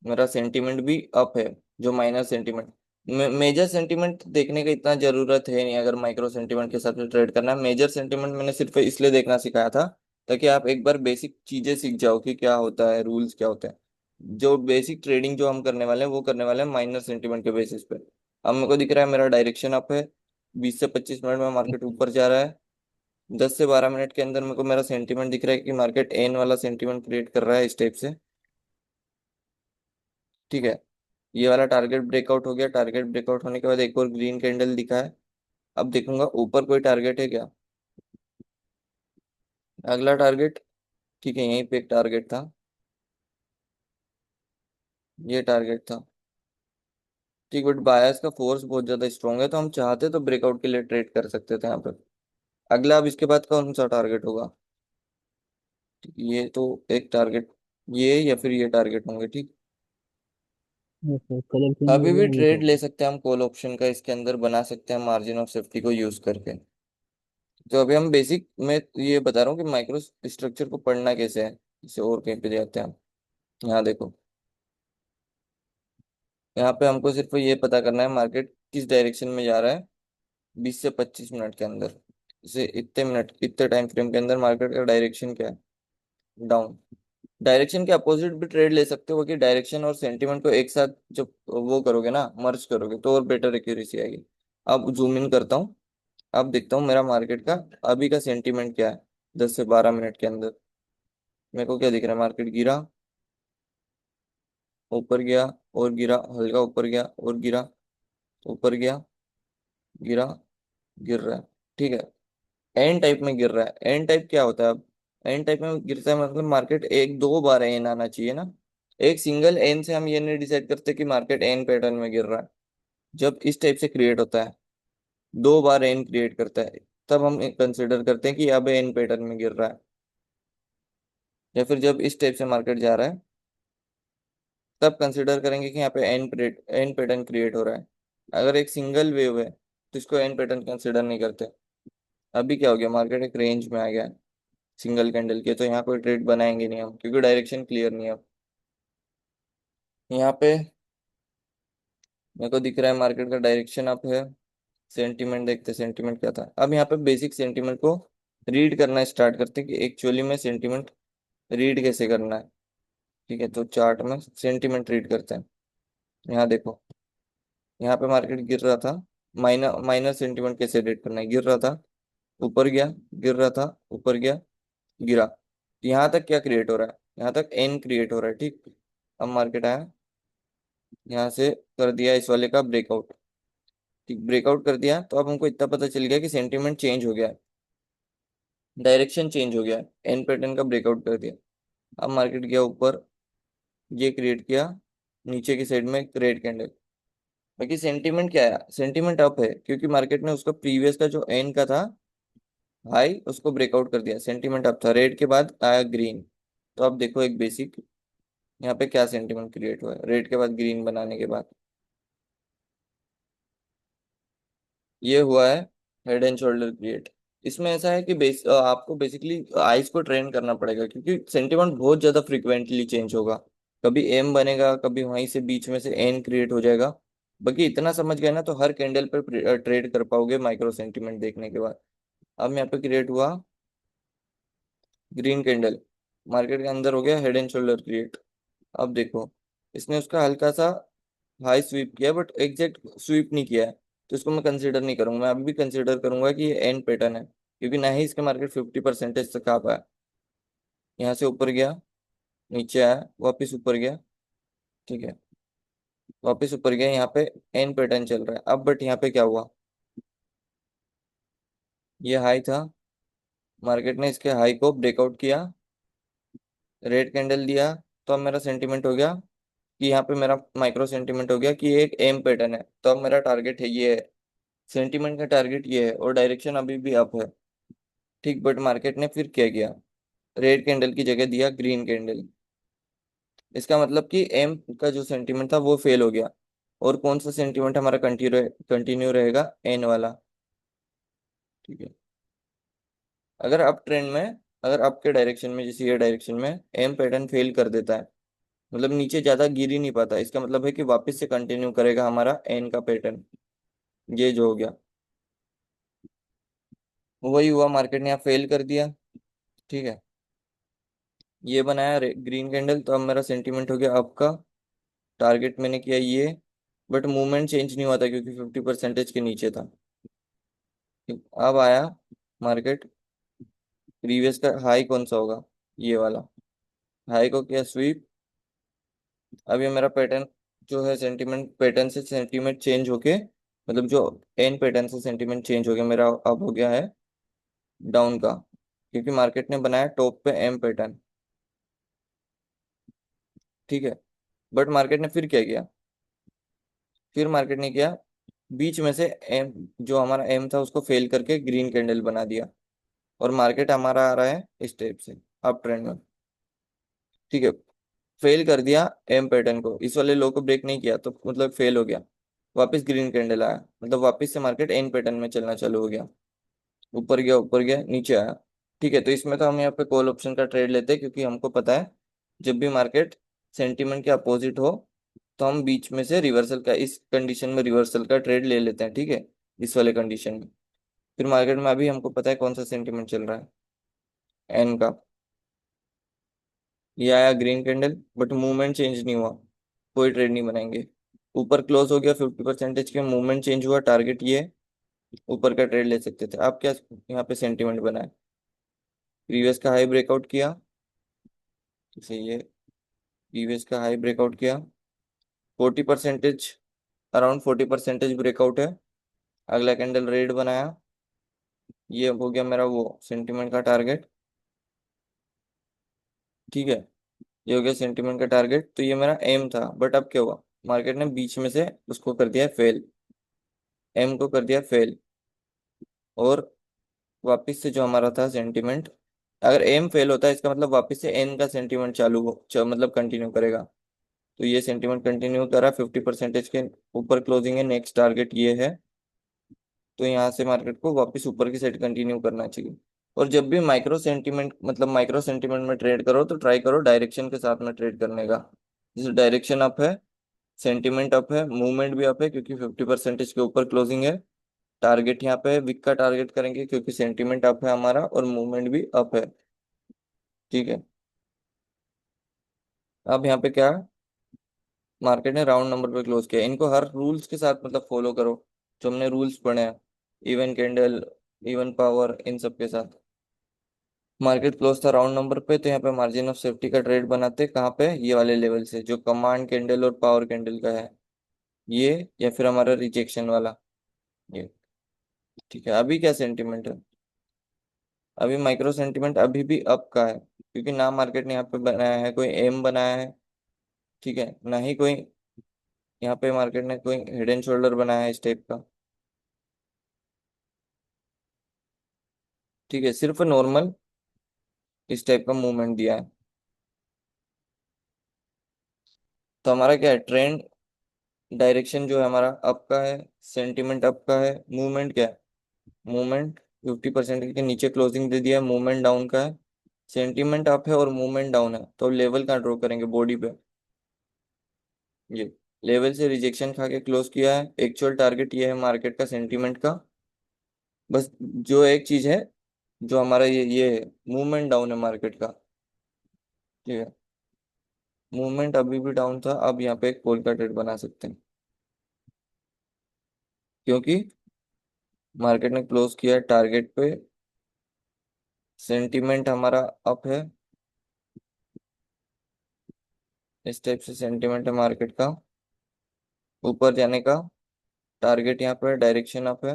मेरा सेंटीमेंट भी अप है। जो माइनर सेंटीमेंट, मेजर सेंटीमेंट देखने का इतना जरूरत है नहीं अगर माइक्रो सेंटीमेंट के साथ ट्रेड करना है। मेजर सेंटीमेंट मैंने सिर्फ इसलिए देखना सिखाया था ताकि आप एक बार बेसिक चीजें सीख जाओ कि क्या होता है, रूल्स क्या होते हैं। जो बेसिक ट्रेडिंग जो हम करने वाले हैं वो करने वाले हैं माइनर सेंटीमेंट के बेसिस पे। अब मेरे को दिख रहा है मेरा डायरेक्शन अप है, 20 से 25 मिनट में मार्केट ऊपर जा रहा है। 10 से 12 मिनट के अंदर मेरे को मेरा सेंटीमेंट दिख रहा है कि मार्केट एन वाला सेंटीमेंट क्रिएट कर रहा है इस टाइप से, ठीक है। ये वाला टारगेट ब्रेकआउट हो गया। टारगेट ब्रेकआउट होने के बाद एक और ग्रीन कैंडल दिखा है। अब देखूंगा ऊपर कोई टारगेट है क्या, अगला टारगेट, ठीक है यहीं पे एक टारगेट था, ये टारगेट था, ठीक। बट बायर्स का फोर्स बहुत ज्यादा स्ट्रांग है, तो हम चाहते तो ब्रेकआउट के लिए ट्रेड कर सकते थे यहाँ पे। अगला अब इसके बाद कौन सा टारगेट होगा, ठीक, ये तो एक टारगेट, ये या फिर ये टारगेट होंगे, ठीक। अच्छा, कलर चेंज हो अभी भी गया ये ट्रेड तो। ले सकते हैं हम कॉल ऑप्शन का, इसके अंदर बना सकते हैं मार्जिन ऑफ सेफ्टी को यूज करके। तो अभी हम बेसिक में ये बता रहा हूँ कि माइक्रो स्ट्रक्चर को पढ़ना कैसे है, इसे और कहीं पे जाते हैं हम। यहाँ देखो, यहाँ पे हमको सिर्फ ये पता करना है मार्केट किस डायरेक्शन में जा रहा है 20 से 25 मिनट के अंदर। इसे इतने मिनट, इतने टाइम फ्रेम के अंदर मार्केट का डायरेक्शन क्या है, डाउन। डायरेक्शन के अपोजिट भी ट्रेड ले सकते हो कि डायरेक्शन और सेंटीमेंट को एक साथ जब वो करोगे ना, मर्ज करोगे तो और बेटर एक्यूरेसी आएगी। अब जूम इन करता हूँ, अब देखता हूँ मेरा मार्केट का अभी का सेंटीमेंट क्या है। 10 से 12 मिनट के अंदर मेरे को क्या दिख रहा है, मार्केट गिरा, ऊपर गया और गिरा, हल्का ऊपर गया और गिरा, ऊपर गया, गिरा, गिर रहा है, ठीक है। एन टाइप में गिर रहा है। एन टाइप क्या होता है, अब एन टाइप में गिरता है मतलब मार्केट एक दो बार एन आना चाहिए ना। एक सिंगल एन से हम ये नहीं डिसाइड करते कि मार्केट एन पैटर्न में गिर रहा है। जब इस टाइप से क्रिएट होता है, दो बार एन क्रिएट करता है, तब हम कंसिडर करते हैं कि अब एन पैटर्न में गिर रहा है। या फिर जब इस टाइप से मार्केट जा रहा है, तब कंसिडर करेंगे कि यहाँ पे एन पैटर्न क्रिएट हो रहा है। अगर एक सिंगल वेव है तो इसको एन पैटर्न कंसिडर नहीं करते। अभी क्या हो गया, मार्केट एक रेंज में आ गया सिंगल कैंडल के, तो यहाँ कोई ट्रेड बनाएंगे नहीं हम क्योंकि डायरेक्शन क्लियर नहीं है अब। यहाँ पे मेरे को दिख रहा है मार्केट का डायरेक्शन अप है। सेंटीमेंट देखते, सेंटीमेंट क्या था। अब यहाँ पे बेसिक सेंटीमेंट को रीड करना स्टार्ट करते हैं कि एक्चुअली में सेंटीमेंट रीड कैसे करना है, ठीक है। तो चार्ट में सेंटीमेंट रीड करते हैं। यहाँ देखो, यहाँ पे मार्केट गिर रहा था, माइनर माइनर सेंटीमेंट कैसे रीड करना है, गिर रहा था, ऊपर गया, गिर रहा था, ऊपर गया, गिरा। यहाँ तक क्या क्रिएट हो रहा है, यहाँ तक एन क्रिएट हो रहा है, ठीक। अब मार्केट आया, यहाँ से कर दिया इस वाले का ब्रेकआउट, ठीक। ब्रेकआउट कर दिया तो अब हमको इतना पता चल गया कि सेंटीमेंट चेंज हो गया है, डायरेक्शन चेंज हो गया है, एन पैटर्न का ब्रेकआउट कर दिया। अब मार्केट गया ऊपर, ये क्रिएट किया, नीचे की साइड में रेड कैंडल। बाकी सेंटीमेंट क्या है, सेंटीमेंट अप है क्योंकि मार्केट ने उसका प्रीवियस का जो एन का था हाई उसको ब्रेकआउट कर दिया, सेंटीमेंट अप था। रेड के बाद आया ग्रीन। तो अब देखो एक बेसिक यहाँ पे क्या सेंटीमेंट क्रिएट हुआ है रेड के बाद ग्रीन बनाने के बाद, ये हुआ है हेड एंड शोल्डर क्रिएट। इसमें ऐसा है कि आपको बेसिकली आइज को ट्रेन करना पड़ेगा क्योंकि सेंटीमेंट बहुत ज्यादा फ्रिक्वेंटली चेंज होगा। कभी एम बनेगा, कभी वहीं से बीच में से एन क्रिएट हो जाएगा। बाकी इतना समझ गए ना तो हर कैंडल पर ट्रेड कर पाओगे माइक्रो सेंटीमेंट देखने के बाद। अब यहाँ पे क्रिएट हुआ ग्रीन कैंडल, मार्केट के अंदर हो गया हेड एंड शोल्डर क्रिएट। अब देखो, इसने उसका हल्का सा हाई स्वीप किया बट एग्जैक्ट स्वीप नहीं किया है, तो इसको मैं कंसीडर नहीं करूंगा। मैं अभी भी कंसीडर करूंगा कि ये एंड पैटर्न है क्योंकि ना ही इसके मार्केट 50% तक आ पाया। यहाँ से ऊपर गया, नीचे आया, वापस ऊपर गया। ठीक है, वापस ऊपर गया, यहाँ पे एन पैटर्न चल रहा है अब। बट यहाँ पे क्या हुआ, ये हाई था, मार्केट ने इसके हाई को ब्रेकआउट किया, रेड कैंडल दिया। तो अब मेरा सेंटीमेंट हो गया कि यहाँ पे मेरा माइक्रो सेंटीमेंट हो गया कि ये एक एम पैटर्न है। तो अब मेरा टारगेट है ये है, सेंटीमेंट का टारगेट ये है, और डायरेक्शन अभी भी अप है। ठीक, बट मार्केट ने फिर क्या किया, रेड कैंडल की जगह दिया ग्रीन कैंडल। इसका मतलब कि एम का जो सेंटीमेंट था वो फेल हो गया। और कौन सा सेंटीमेंट हमारा कंटिन्यू कंटिन्यू रहेगा, एन वाला। ठीक है, अगर अप ट्रेंड में, अगर अप के डायरेक्शन में, जैसे ये डायरेक्शन में एम पैटर्न फेल कर देता है, मतलब नीचे ज्यादा गिर ही नहीं पाता, इसका मतलब है कि वापस से कंटिन्यू करेगा हमारा एन का पैटर्न। ये जो हो गया, वही हुआ, मार्केट ने यहाँ फेल कर दिया। ठीक है, ये बनाया ग्रीन कैंडल, तो अब मेरा सेंटीमेंट हो गया आपका, टारगेट मैंने किया ये। बट मूवमेंट चेंज नहीं हुआ था क्योंकि 50% के नीचे था। ठीक, अब आया मार्केट, प्रीवियस का हाई कौन सा होगा, ये वाला, हाई को किया स्वीप। अब ये मेरा पैटर्न जो है, सेंटीमेंट पैटर्न से सेंटीमेंट चेंज होके, मतलब जो एन पैटर्न से सेंटीमेंट चेंज हो गया मेरा, अब हो गया है डाउन का, क्योंकि मार्केट ने बनाया टॉप पे एम पैटर्न। ठीक है, बट मार्केट ने फिर क्या किया, फिर मार्केट ने किया बीच में से एम, जो हमारा एम था उसको फेल करके ग्रीन कैंडल बना दिया। और मार्केट हमारा आ रहा है इस टाइप से अप ट्रेंड में। ठीक है, फेल कर दिया एम पैटर्न को, इस वाले लो को ब्रेक नहीं किया, तो मतलब फेल हो गया। वापस ग्रीन कैंडल आया, मतलब वापस से मार्केट एन पैटर्न में चलना चालू हो गया, ऊपर गया, ऊपर गया, नीचे आया। ठीक है, तो इसमें तो हम यहाँ पे कॉल ऑप्शन का ट्रेड लेते हैं, क्योंकि हमको पता है जब भी मार्केट सेंटीमेंट के अपोजिट हो तो हम बीच में से रिवर्सल का, इस कंडीशन में रिवर्सल का ट्रेड ले लेते हैं। ठीक है, इस वाले कंडीशन में। फिर मार्केट में अभी हमको पता है कौन सा सेंटीमेंट चल रहा है, एन का। ये आया green candle, but movement change नहीं हुआ, कोई ट्रेड नहीं बनाएंगे। ऊपर क्लोज हो गया 50% के, मूवमेंट चेंज हुआ, टारगेट ये, ऊपर का ट्रेड ले सकते थे। आप क्या यहाँ पे सेंटीमेंट बनाए, प्रीवियस का हाई ब्रेकआउट किया, जैसे ये प्रीवियस का हाई ब्रेकआउट किया, 40%, अराउंड 40% ब्रेकआउट है। अगला कैंडल रेड बनाया, ये हो गया मेरा वो सेंटीमेंट का टारगेट। ठीक है, ये हो गया सेंटीमेंट का टारगेट, तो ये मेरा एम था। बट अब क्या हुआ, मार्केट ने बीच में से उसको कर दिया फेल, एम को कर दिया फेल। और वापस से जो हमारा था सेंटीमेंट, अगर एम फेल होता है इसका मतलब वापस से एन का सेंटीमेंट चालू हो, मतलब कंटिन्यू करेगा। तो ये सेंटीमेंट कंटिन्यू करा, 50% के ऊपर क्लोजिंग है, नेक्स्ट टारगेट ये है। तो यहाँ से मार्केट को वापस ऊपर की साइड कंटिन्यू करना चाहिए। और जब भी माइक्रो सेंटीमेंट, मतलब माइक्रो सेंटीमेंट में ट्रेड करो तो ट्राई करो डायरेक्शन के साथ में ट्रेड करने का। जैसे डायरेक्शन अप है, सेंटीमेंट अप है, मूवमेंट भी अप है क्योंकि 50% के ऊपर क्लोजिंग है। टारगेट यहाँ पे विक का टारगेट करेंगे क्योंकि सेंटीमेंट अप है हमारा और मूवमेंट भी अप है। ठीक है, अब यहाँ पे क्या, मार्केट ने राउंड नंबर पे क्लोज किया, इनको हर रूल्स के साथ मतलब फॉलो करो, जो हमने रूल्स पढ़े हैं, इवन कैंडल, इवन पावर, इन सब के साथ। मार्केट क्लोज था राउंड नंबर पे, तो यहाँ पे मार्जिन ऑफ सेफ्टी का ट्रेड बनाते कहाँ पे, ये वाले लेवल से, जो कमांड कैंडल और पावर कैंडल का है ये, या फिर हमारा रिजेक्शन वाला ये। ठीक है, अभी क्या सेंटीमेंट है, अभी माइक्रो सेंटीमेंट अभी भी अप का है, क्योंकि ना मार्केट ने यहाँ पे बनाया है कोई एम बनाया है। ठीक है, ना ही कोई यहाँ पे मार्केट ने कोई हेड एंड शोल्डर बनाया है इस टाइप का। ठीक है, सिर्फ नॉर्मल इस टाइप का मूवमेंट दिया है। तो हमारा क्या है, ट्रेंड डायरेक्शन जो है हमारा अप का है, सेंटीमेंट अप का है, मूवमेंट क्या है, मूवमेंट 50% के नीचे क्लोजिंग दे दिया है, मूवमेंट डाउन का है। सेंटीमेंट अप है और मूवमेंट डाउन है, तो लेवल कहाँ ड्रॉ करेंगे, बॉडी पे। ये लेवल से रिजेक्शन खा के क्लोज किया है, एक्चुअल टारगेट ये है मार्केट का, सेंटीमेंट का। बस जो एक चीज है, जो हमारा ये मूवमेंट डाउन है मार्केट का। ठीक है, मूवमेंट अभी भी डाउन था, अब यहाँ पे एक कॉल का ट्रेड बना सकते हैं, क्योंकि मार्केट ने क्लोज किया है टारगेट पे, सेंटीमेंट हमारा अप है, इस टाइप से सेंटीमेंट है मार्केट का, ऊपर जाने का। टारगेट यहाँ पे, डायरेक्शन यहाँ पे,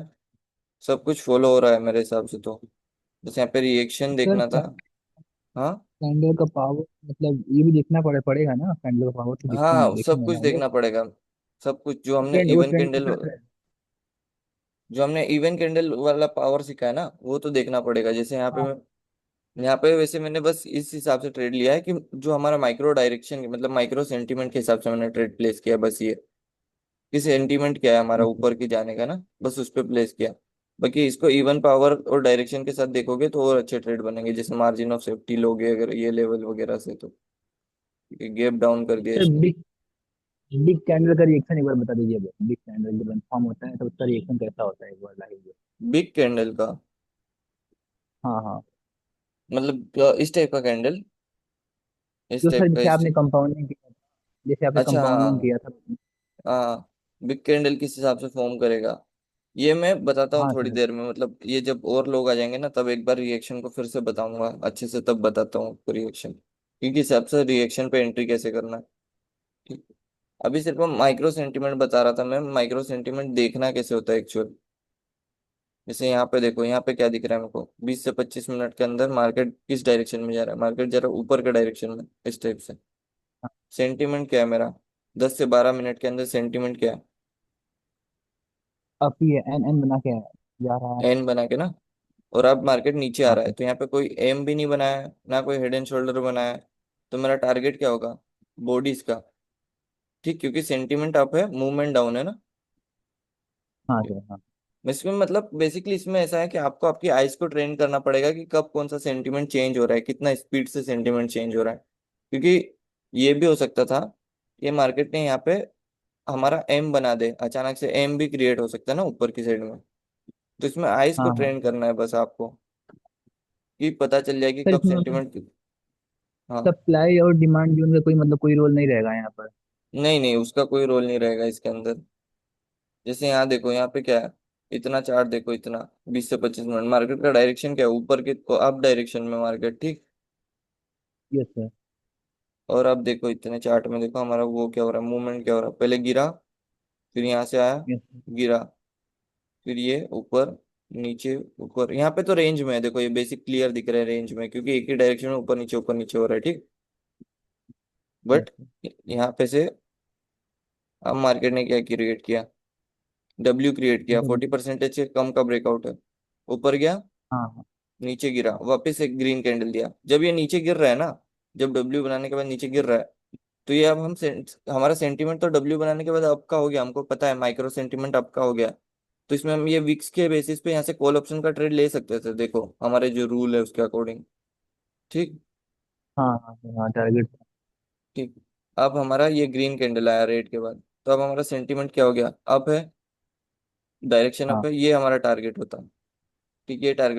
सब कुछ फॉलो हो रहा है मेरे हिसाब से तो। बस यहाँ पे रिएक्शन सर देखना था। हाँ। कैंडल का पावर मतलब ये भी देखना पड़ेगा ना, कैंडल का पावर तो हाँ सब देखेंगे कुछ ना वो। देखना पड़ेगा। सब कुछ जो हमने ट्रेंड वो इवन ट्रेंड कैंडल, जो हमने इवन कैंडल वाला पावर सीखा है ना, वो तो देखना पड़ेगा। जैसे यहाँ पे हाँ यहाँ पे वैसे मैंने बस इस हिसाब से ट्रेड लिया है कि जो हमारा माइक्रो डायरेक्शन मतलब माइक्रो सेंटीमेंट के हिसाब से मैंने ट्रेड प्लेस किया, बस ये कि सेंटीमेंट क्या है हमारा ठीक है। ऊपर की जाने का ना, बस उस पर प्लेस किया। बाकी इसको इवन पावर और डायरेक्शन के साथ देखोगे तो और अच्छे ट्रेड बनेंगे। जैसे मार्जिन ऑफ सेफ्टी लोगे अगर ये लेवल वगैरह से, तो गैप डाउन कर दिया सर इसने। बिग बिग कैंडल का रिएक्शन एक बार बता दीजिए। बिग कैंडल जब फॉर्म होता है तो उसका रिएक्शन कैसा होता है, एक बार लाइव। बिग कैंडल का हाँ हाँ। मतलब इस टाइप का कैंडल, इस जो सर टाइप का जैसे इस आपने टाइप। कंपाउंडिंग किया, जैसे आपने अच्छा कंपाउंडिंग हाँ। किया था। हाँ बिग कैंडल किस हिसाब से फॉर्म करेगा ये मैं बताता हूँ हाँ थोड़ी सर। देर में। मतलब ये जब और लोग आ जाएंगे ना तब एक बार रिएक्शन को फिर से बताऊंगा अच्छे से, तब बताता हूँ आपको रिएक्शन, क्योंकि हिसाब से रिएक्शन पे एंट्री कैसे करना है। ठीक। अभी सिर्फ माइक्रो सेंटीमेंट बता रहा था मैं, माइक्रो सेंटीमेंट देखना कैसे होता है एक्चुअल। जैसे यहाँ पे देखो, यहाँ पे क्या दिख रहा है मेरे को, 20 से 25 मिनट के अंदर मार्केट किस डायरेक्शन में जा रहा है। मार्केट जा रहा है ऊपर के डायरेक्शन में इस टाइप से। हाँ, सेंटीमेंट क्या है मेरा, 10 से 12 मिनट के अंदर सेंटीमेंट क्या है, अब ये एन एन बना के जा रहा है। एन बना के ना। और अब मार्केट नीचे आ हाँ रहा है सर। तो यहाँ पे कोई एम भी नहीं बनाया है ना कोई हेड एंड शोल्डर बनाया है। तो मेरा टारगेट क्या होगा, बॉडीज का। ठीक, क्योंकि सेंटीमेंट अप है, मूवमेंट डाउन है ना। हाँ सर। हाँ इसमें मतलब बेसिकली इसमें ऐसा है कि आपको आपकी आइज को ट्रेन करना पड़ेगा कि कब कौन सा सेंटीमेंट चेंज हो रहा है, कितना स्पीड से सेंटीमेंट चेंज हो रहा है। क्योंकि ये भी हो सकता था, ये मार्केट ने यहाँ पे हमारा एम बना दे, अचानक से एम भी क्रिएट हो सकता है ना ऊपर की साइड में। तो इसमें आइज को हाँ हाँ। ट्रेन करना है बस आपको, कि पता चल जाए कि सर कब इसमें मतलब सेंटीमेंट। हाँ। सप्लाई और डिमांड जोन का कोई मतलब कोई रोल नहीं रहेगा यहाँ पर। नहीं नहीं, उसका कोई रोल नहीं रहेगा इसके अंदर। जैसे यहाँ देखो, यहाँ पे क्या है, इतना चार्ट देखो, इतना 20 से 25 मिनट मार्केट का डायरेक्शन क्या है, ऊपर के को अप डायरेक्शन में मार्केट। ठीक। Yes sir. और अब देखो इतने चार्ट में देखो हमारा वो क्या हो रहा है, मूवमेंट क्या हो रहा है। पहले गिरा, फिर यहाँ से आया, यस। गिरा, फिर ये ऊपर, नीचे, ऊपर। यहाँ पे तो रेंज में है देखो, ये बेसिक क्लियर दिख रहा है रेंज में, क्योंकि एक ही डायरेक्शन में ऊपर नीचे हो रहा है। ठीक। यस बट यहाँ पे से अब मार्केट ने क्या क्रिएट किया, डब्ल्यू क्रिएट किया, सर। 40% से कम का ब्रेकआउट है। ऊपर गया, हाँ हाँ। नीचे गिरा, वापस एक ग्रीन कैंडल दिया। जब ये नीचे गिर रहा है ना, जब डब्ल्यू बनाने के बाद नीचे गिर रहा है, तो ये अब हमारा सेंटीमेंट तो डब्ल्यू बनाने के बाद अप का हो गया, हमको पता है माइक्रो सेंटीमेंट अप का हो गया। तो इसमें हम ये विक्स के बेसिस पे यहाँ से कॉल ऑप्शन का ट्रेड ले सकते थे, देखो हमारे जो रूल है उसके अकॉर्डिंग। ठीक। हाँ हाँ सर, हाँ टारगेट। ठीक। अब हमारा ये ग्रीन कैंडल आया रेड के बाद, तो अब हमारा सेंटीमेंट क्या हो गया, अप है, डायरेक्शन अप हाँ है, ये हमारा टारगेट होता। ठीक है, टारगेट